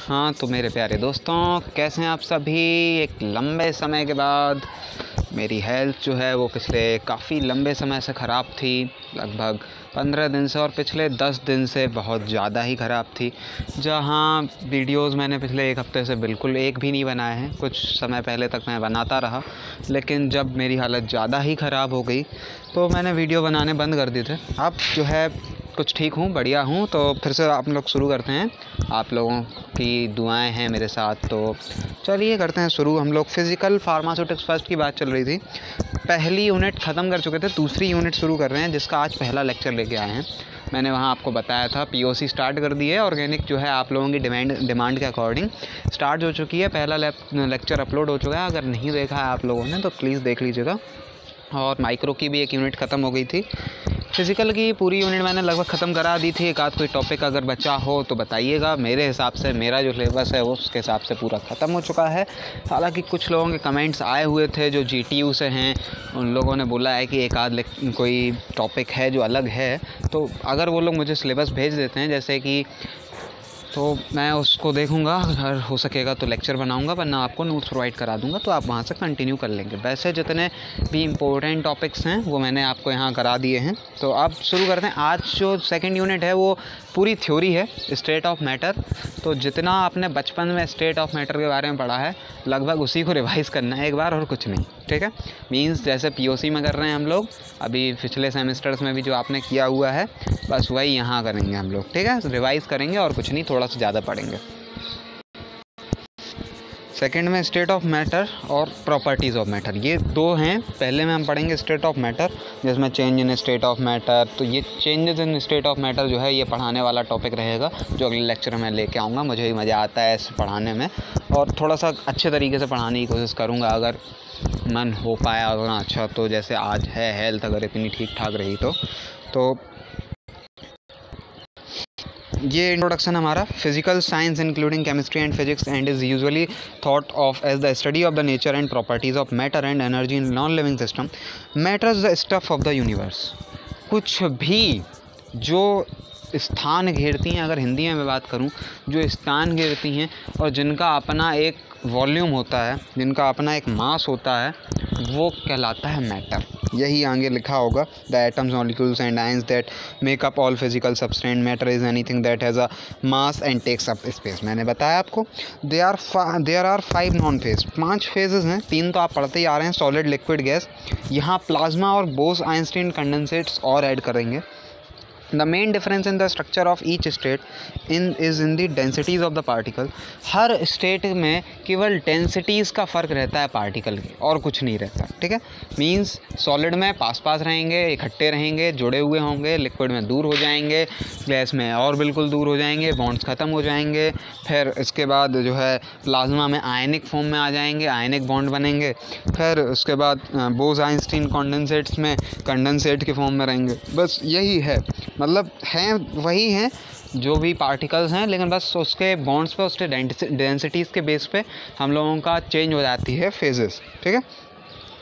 हाँ तो मेरे प्यारे दोस्तों, कैसे हैं आप सभी। एक लंबे समय के बाद मेरी हेल्थ जो है वो पिछले काफ़ी लंबे समय से ख़राब थी, लगभग 15 दिन से, और पिछले 10 दिन से बहुत ज़्यादा ही ख़राब थी। जहाँ वीडियोस मैंने पिछले एक हफ़्ते से बिल्कुल एक भी नहीं बनाए हैं। कुछ समय पहले तक मैं बनाता रहा, लेकिन जब मेरी हालत ज़्यादा ही ख़राब हो गई तो मैंने वीडियो बनाने बंद कर दिए थे। अब जो है कुछ ठीक हूँ, बढ़िया हूँ, तो फिर से आप लोग शुरू करते हैं। आप लोगों की दुआएं हैं मेरे साथ, तो चलिए करते हैं शुरू। हम लोग फिज़िकल फार्मास्यूटिक्स फर्स्ट की बात चल रही थी। पहली यूनिट ख़त्म कर चुके थे, दूसरी यूनिट शुरू कर रहे हैं, जिसका आज पहला लेक्चर लेके आए हैं। मैंने वहाँ आपको बताया था पीओसी स्टार्ट कर दी है। ऑर्गेनिक जो है आप लोगों की डिमांड के अकॉर्डिंग स्टार्ट हो चुकी है। पहला लेक्चर अपलोड हो चुका है। अगर नहीं देखा है आप लोगों ने तो प्लीज़ देख लीजिएगा। और माइक्रो की भी एक यूनिट ख़त्म हो गई थी। फिज़िकल की पूरी यूनिट मैंने लगभग ख़त्म करा दी थी। एक आध कोई टॉपिक अगर बचा हो तो बताइएगा। मेरे हिसाब से मेरा जो सिलेबस है उसके हिसाब से पूरा ख़त्म हो चुका है। हालांकि कुछ लोगों के कमेंट्स आए हुए थे जो जीटीयू से हैं, उन लोगों ने बोला है कि एक आध कोई टॉपिक है जो अलग है। तो अगर वो लोग मुझे सिलेबस भेज देते हैं जैसे कि, तो मैं उसको देखूंगा। अगर हो सकेगा तो लेक्चर बनाऊंगा, वरना आपको नोट्स प्रोवाइड करा दूंगा, तो आप वहाँ से कंटिन्यू कर लेंगे। वैसे जितने भी इम्पोर्टेंट टॉपिक्स हैं वो मैंने आपको यहाँ करा दिए हैं। तो अब शुरू करते हैं। आज जो सेकंड यूनिट है वो पूरी थ्योरी है, स्टेट ऑफ मैटर। तो जितना आपने बचपन में स्टेट ऑफ मैटर के बारे में पढ़ा है लगभग उसी को रिवाइज़ करना है एक बार, और कुछ नहीं, ठीक है। मीन्स जैसे पीओसी में कर रहे हैं हम लोग अभी, पिछले सेमेस्टर्स में भी जो आपने किया हुआ है बस वही यहाँ करेंगे हम लोग, ठीक है। रिवाइज़ करेंगे और कुछ नहीं, थोड़ा सा ज़्यादा पढ़ेंगे। सेकंड में स्टेट ऑफ मैटर और प्रॉपर्टीज़ ऑफ मैटर, ये दो हैं। पहले में हम पढ़ेंगे स्टेट ऑफ मैटर, जिसमें change in state of matter. तो ये changes in state of matter जो है ये पढ़ाने वाला टॉपिक रहेगा, जो अगले लेक्चर में लेके आऊँगा। मुझे भी मज़ा आता है इसे पढ़ाने में, और थोड़ा सा अच्छे तरीके से पढ़ाने की कोशिश करूँगा। अगर मन हो पाया उतना अच्छा, तो जैसे आज है हेल्थ अगर इतनी ठीक ठाक रही तो ये इंट्रोडक्शन हमारा। Physical science including chemistry and physics and is usually thought of as the study of the nature and properties of matter and energy in non living system. Matter is the stuff of the universe. कुछ भी जो स्थान घेरती हैं, अगर हिंदी में मैं बात करूं, जो स्थान घेरती हैं और जिनका अपना एक वॉल्यूम होता है, जिनका अपना एक मास होता है, वो कहलाता है मैटर। यही आगे लिखा होगा, the atoms, molecules and ions that make up all physical substance. Matter is anything that has a mass and takes up space. मैंने बताया आपको there are 5 known phase, 5 phases हैं। 3 तो आप पढ़ते ही आ रहे हैं, सॉलिड, लिक्विड, गैस। यहाँ प्लाज्मा और बोस-आइंस्टीन कंडेंसेट्स और ऐड करेंगे। The main difference in the structure of each state is in the densities of the particle। Her state में केवल डेंसिटीज़ का फ़र्क रहता है पार्टिकल की, और कुछ नहीं रहता, ठीक है। मींस सॉलिड में पास पास रहेंगे, इकट्ठे रहेंगे, जुड़े हुए होंगे। लिक्विड में दूर हो जाएंगे, गैस में और बिल्कुल दूर हो जाएंगे, बॉन्ड्स ख़त्म हो जाएंगे। फिर इसके बाद जो है प्लाज्मा में आयनिक फॉर्म में आ जाएंगे, आयनिक बॉन्ड बनेंगे। फिर उसके बाद बोस-आइंस्टीन कंडेंसेट्स में कंडेंसेट के फॉर्म में रहेंगे। बस यही है, मतलब हैं वही हैं जो भी पार्टिकल्स हैं, लेकिन बस उसके बॉन्ड्स पे, उसके डेंसिटीज़ के बेस पे हम लोगों का चेंज हो जाती है फेजेस, ठीक है।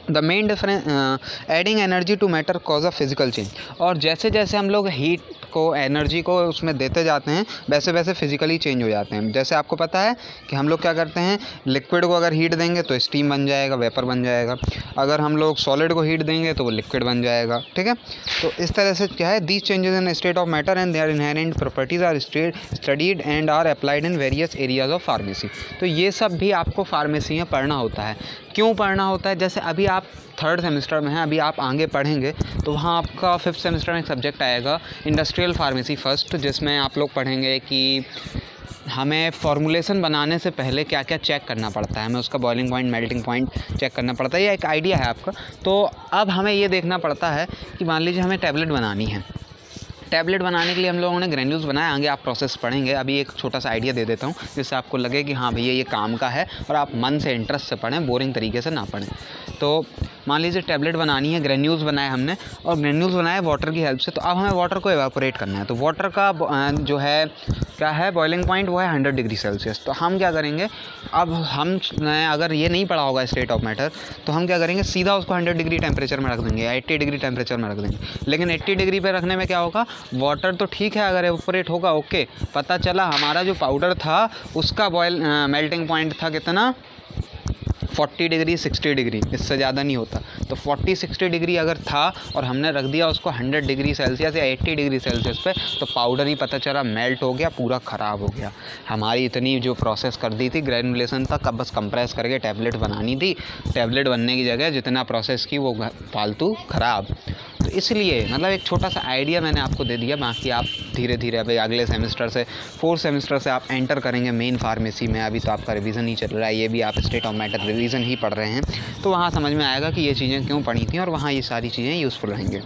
The main difference adding energy to matter cause a physical change. और जैसे जैसे हम लोग हीट को, एनर्जी को उसमें देते जाते हैं, वैसे वैसे फिजिकली चेंज हो जाते हैं। जैसे आपको पता है कि हम लोग क्या करते हैं, लिक्विड को अगर हीट देंगे तो स्टीम बन जाएगा, वेपर बन जाएगा। अगर हम लोग सॉलिड को हीट देंगे तो वो लिक्विड बन जाएगा, ठीक है। तो इस तरह से क्या है, these changes in state of matter and their inherent properties are studied and are applied in various areas of pharmacy. तो ये सब भी आपको फार्मेसी में पढ़ना होता है। क्यों पढ़ना होता है? जैसे अभी आप 3rd सेमेस्टर में हैं, अभी आप आगे पढ़ेंगे तो वहाँ आपका 5th सेमेस्टर में एक सब्जेक्ट आएगा इंडस्ट्रियल फार्मेसी फर्स्ट, जिसमें आप लोग पढ़ेंगे कि हमें फॉर्मुलेशन बनाने से पहले क्या क्या चेक करना पड़ता है। हमें उसका boiling point, melting point check करना पड़ता है। ये एक आइडिया है आपका। तो अब हमें ये देखना पड़ता है कि मान लीजिए हमें टैबलेट बनानी है। टैबलेट बनाने के लिए हम लोगों ने ग्रेन्यूल्स बनाया, आगे आप प्रोसेस पढ़ेंगे। अभी एक छोटा सा आइडिया दे देता हूँ जिससे आपको लगे कि हाँ भैया ये काम का है, और आप मन से, इंटरेस्ट से पढ़ें, बोरिंग तरीके से ना पढ़ें। तो मान लीजिए टैबलेट बनानी है, ग्रेन्यूल्स बनाए हमने और ग्रेन्यूल्स बनाए वाटर की हेल्प से, तो अब हमें वाटर को एवापोरेट करना है। तो वाटर का जो है क्या है बॉइलिंग पॉइंट, वो है 100 डिग्री सेल्सियस। तो हम क्या करेंगे, अब हम अगर ये नहीं पढ़ा होगा स्टेट ऑफ मैटर, तो हम क्या करेंगे सीधा उसको 100 डिग्री टेम्परेचर में रख देंगे या 80 डिग्री टेम्परेचर में रख देंगे। लेकिन 80 डिग्री पे रखने में क्या होगा, वाटर तो ठीक है अगर एवापोरेट होगा ओके, पता चला हमारा जो पाउडर था उसका मेल्टिंग पॉइंट था कितना 40 डिग्री 60 डिग्री, इससे ज़्यादा नहीं होता। तो 40-60 डिग्री अगर था और हमने रख दिया उसको 100 डिग्री सेल्सियस या 80 डिग्री सेल्सियस पे, तो पाउडर ही पता चला मेल्ट हो गया, पूरा ख़राब हो गया। हमारी इतनी जो प्रोसेस कर दी थी ग्रेनुलेशन तक, अब बस कंप्रेस करके टैबलेट बनानी थी, टैबलेट बनने की जगह जितना प्रोसेस की वो फालतू ख़राब। तो इसलिए मतलब एक छोटा सा आइडिया मैंने आपको दे दिया, बाकी आप धीरे धीरे अभी अगले सेमेस्टर से 4th सेमेस्टर से आप एंटर करेंगे मेन फार्मेसी में। अभी तो आपका रिवीजन ही चल रहा है, ये भी आप स्टेट ऑफ मैटर रिवीजन ही पढ़ रहे हैं, तो वहाँ समझ में आएगा कि ये चीज़ें क्यों पढ़ी थी और वहाँ ये सारी चीज़ें यूज़फुल रहेंगे।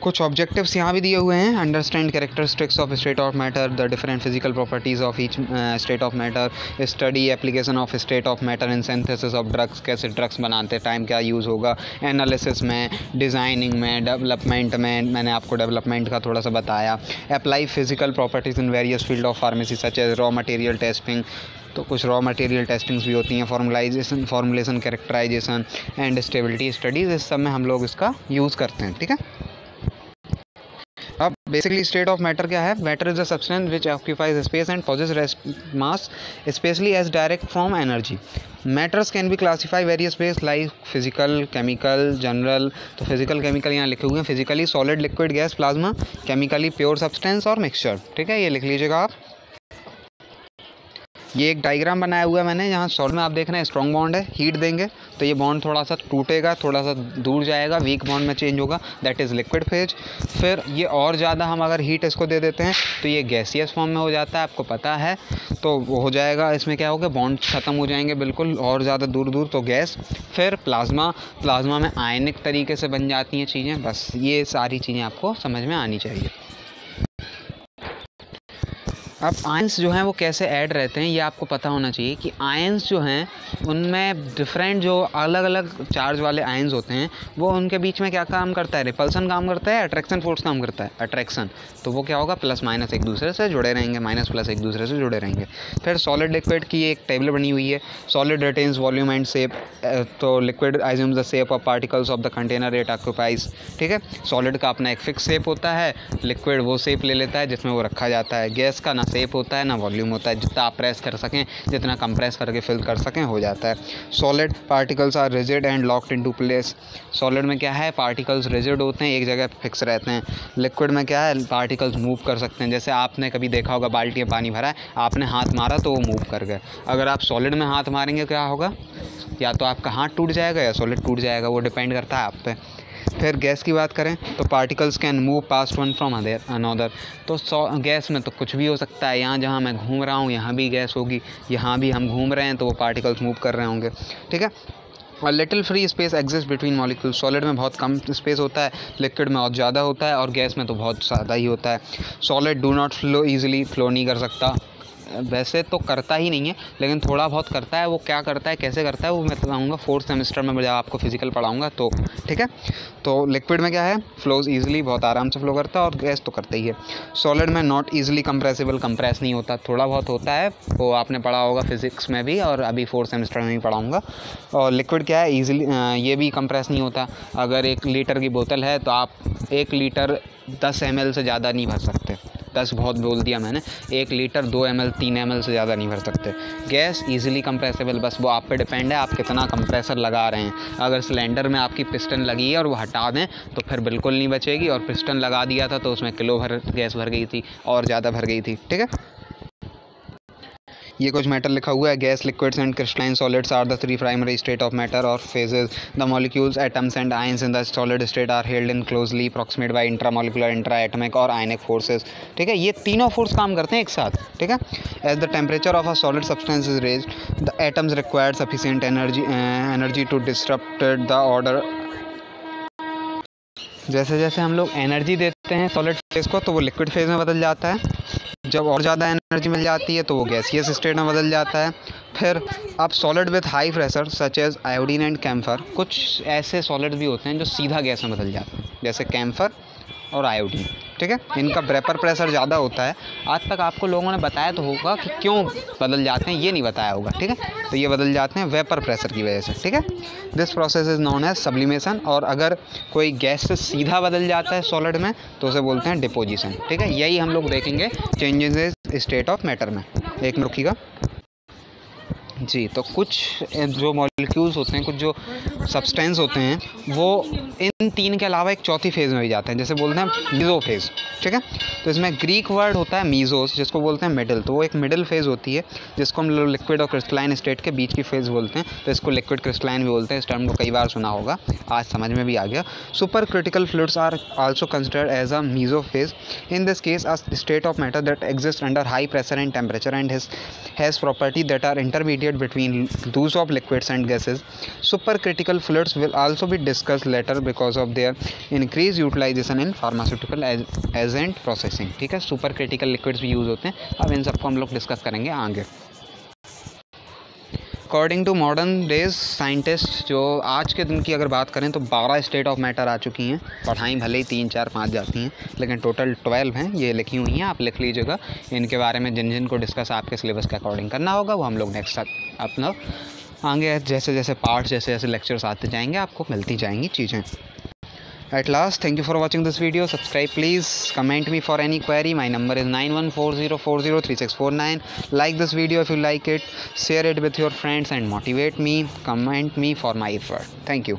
कुछ ऑब्जेक्टिव्स यहाँ भी दिए हुए हैं। Understand characteristics of state of matter, the different physical properties of each state of matter, study application of state of matter in synthesis of drugs, कैसे ड्रग्स बनाते टाइम क्या यूज़ होगा, एनालिसिस में, डिज़ाइनिंग में, डेवलपमेंट में, मैंने आपको development का थोड़ा सा बताया, apply physical properties in various field of pharmacy such as raw material testing, तो कुछ रॉ मटेरियल टेस्टिंग्स भी होती हैं, formulation characterization and stability studies, इस सब में हम लोग इसका यूज़ करते हैं। ठीक है, अब बेसिकली स्टेट ऑफ मैटर क्या है, matter is a substance which occupies space and possesses rest mass specially as direct from energy. Matters can be classify various ways like physical, chemical, general. तो physical chemical यहाँ लिखे हुए हैं, physically solid, liquid, gas, plasma, chemically pure substance और mixture. ठीक है, ये लिख लीजिएगा आप। ये एक डायग्राम बनाया हुआ है मैंने, यहाँ सॉलिड में आप देख रहे हैं स्ट्रॉन्ग बॉन्ड है, हीट देंगे तो ये बॉन्ड थोड़ा सा टूटेगा, थोड़ा सा दूर जाएगा, वीक बॉन्ड में चेंज होगा, दैट इज़ लिक्विड फेज। फिर ये और ज़्यादा हम अगर हीट इसको दे देते हैं तो ये गैसियस फॉर्म में हो जाता है, आपको पता है, तो वो हो जाएगा, इसमें क्या होगा बॉन्ड ख़त्म हो जाएंगे बिल्कुल और ज़्यादा दूर दूर, तो गैस। फिर प्लाज्मा, प्लाज्मा में आयनिक तरीके से बन जाती हैं चीज़ें, बस ये सारी चीज़ें आपको समझ में आनी चाहिए। अब आयंस जो हैं वो कैसे ऐड रहते हैं ये आपको पता होना चाहिए कि आयंस जो हैं उनमें डिफरेंट जो अलग अलग चार्ज वाले आयंस होते हैं वो उनके बीच में क्या काम करता है, रिपल्सन काम करता है, अट्रैक्शन फोर्स काम करता है, अट्रैक्शन। तो वो क्या होगा, प्लस माइनस एक दूसरे से जुड़े रहेंगे, माइनस प्लस एक दूसरे से जुड़े रहेंगे। फिर सॉलिड लिक्विड की एक टेबल बनी हुई है, solid retains volume and shape, तो liquid assumes the shape of particles of the container it occupies. ठीक है, सॉलिड का अपना एक फिक्स शेप होता है, लिक्विड वो शेप ले लेता है जिसमें वो रखा जाता है, गैस का ना शेप होता है ना वॉल्यूम होता है, जितना आप प्रेस कर सकें, जितना कंप्रेस करके फिल कर सकें हो जाता है। Solid particles are rigid and locked into place. Solid में क्या है, पार्टिकल्स रिजिड होते हैं, एक जगह फिक्स रहते हैं। लिक्विड में क्या है, पार्टिकल्स मूव कर सकते हैं, जैसे आपने कभी देखा होगा बाल्टी में पानी भरा है, आपने हाथ मारा तो वो मूव कर गए। अगर आप सॉलिड में हाथ मारेंगे क्या होगा, या तो आपका हाथ टूट जाएगा या सॉलिड टूट जाएगा, वो डिपेंड करता है आप पे। फिर गैस की बात करें तो particles can move past one from another. तो गैस में तो कुछ भी हो सकता है, यहाँ जहाँ मैं घूम रहा हूँ यहाँ भी गैस होगी, यहाँ भी हम घूम रहे हैं तो वो पार्टिकल्स मूव कर रहे होंगे। ठीक है, और little free space exist between molecules. Solid में बहुत कम स्पेस होता है, लिक्विड में बहुत ज़्यादा होता है और गैस में तो बहुत ज़्यादा ही होता है। Solid do not flow easily, flow नहीं कर सकता, वैसे तो करता ही नहीं है लेकिन थोड़ा बहुत करता है। वो क्या करता है, कैसे करता है, वो मैं बताऊँगा 4th सेमेस्टर में जब आपको फिजिकल पढ़ाऊँगा तो। ठीक है, तो लिक्विड में क्या है, फ्लोज ईजिली, बहुत आराम से फ्लो करता है, और गैस तो करता ही है। सॉलिड में नॉट ईजिली कंप्रेसिबल, कंप्रेस नहीं होता, थोड़ा बहुत होता है, वो आपने पढ़ा होगा फिजिक्स में भी और अभी 4th सेमेस्टर में भी पढ़ाऊँगा। और लिक्विड क्या है, ईजिली ये भी कंप्रेस नहीं होता। अगर 1 लीटर की बोतल है तो आप 1 लीटर 10 ml से ज़्यादा नहीं भर सकते, 10 बहुत बोल दिया मैंने, 1 लीटर 2 ml 3 ml से ज़्यादा नहीं भर सकते। गैस ईजिली कंप्रेसिबल, बस वो आप पे डिपेंड है आप कितना कंप्रेसर लगा रहे हैं। अगर सिलेंडर में आपकी पिस्टन लगी है और वो हटा दें तो फिर बिल्कुल नहीं बचेगी, और पिस्टन लगा दिया था तो उसमें किलो भर गैस भर गई थी और ज़्यादा भर गई थी। ठीक है, ये कुछ मैटर लिखा हुआ है, gas, liquids and crystalline solids are the 3 primary state of matter और phases. The molecules, atoms and ions in the solid state are held in closely proximate by intramolecular, intra atomic और ionic forces. ठीक है, ये तीनों force काम करते हैं एक साथ। ठीक है, as the temperature of a solid substance is raised the atoms require sufficient energy to disturb the order. जैसे जैसे हम लोग एनर्जी देते हैं सॉलिड फेज को तो वो लिक्विड फेज में बदल जाता है, जब और ज़्यादा एनर्जी मिल जाती है तो वो गैसियस स्टेट में बदल जाता है। फिर अब solid with high pressure such as iodine and camphor, कुछ ऐसे सॉलिड भी होते हैं जो सीधा गैस में बदल जाते हैं, जैसे कैम्फर और आयोडीन, ठीक है। इनका वेपर प्रेशर ज़्यादा होता है। आज तक आपको लोगों ने बताया तो होगा कि क्यों बदल जाते हैं, ये नहीं बताया होगा, ठीक है। तो ये बदल जाते हैं वेपर प्रेशर की वजह से, ठीक है। This process is known as sublimation, और अगर कोई गैस से सीधा बदल जाता है सॉलिड में तो उसे बोलते हैं डिपोजिशन, ठीक है। यही हम लोग देखेंगे changes in state of matter में। एक मिनट रुकिएगा जी। तो कुछ जो मॉलिक्यूल्स होते हैं, कुछ जो सब्सटेंस होते हैं, वो इन तीन के अलावा एक चौथी फेज़ में भी जाते हैं, जैसे बोलते हैं मीज़ो फेज़, ठीक है। तो इसमें ग्रीक वर्ड होता है मीज़ोस, जिसको बोलते हैं मिडिल। तो वो एक मिडिल फेज़ होती है जिसको हम लोग लिक्विड और क्रिस्टलाइन स्टेट के बीच की फेज़ बोलते हैं। तो इसको लिक्विड क्रिस्टलाइन भी बोलते हैं। इस टर्म को कई बार सुना होगा, आज समझ में भी आ गया। Supercritical fluids are also considered as a mesophase. In this case a state of matter that exist under high pressure and temperature and has property that are intermediate between those of liquids and gases. Supercritical fluids will also be discussed later because of their increased utilization in pharmaceutical agent processing, ठीक है। Supercritical liquids भी use होते हैं। अब इन सबको हम लोग discuss करेंगे आगे। According to modern days scientist, जो आज के दिन की अगर बात करें तो 12 स्टेट ऑफ मैटर आ चुकी हैं। पढ़ाई भले ही 3, 4, 5 जाती हैं, लेकिन टोटल 12 हैं। ये लिखी हुई हैं, आप लिख लीजिएगा। इनके बारे में जिन जिन को डिस्कस आपके सिलेबस के अकॉर्डिंग करना होगा वो हम लोग नेक्स्ट अपना आगे जैसे जैसे पार्ट्स, जैसे जैसे लेक्चर्स आते जाएंगे आपको मिलती जाएंगी चीज़ें। At last, thank you for watching this video. Subscribe please, comment me for any query. My number is 9140403649. Like this video if you like it, share it with your friends and motivate me. Comment me for my effort. Thank you.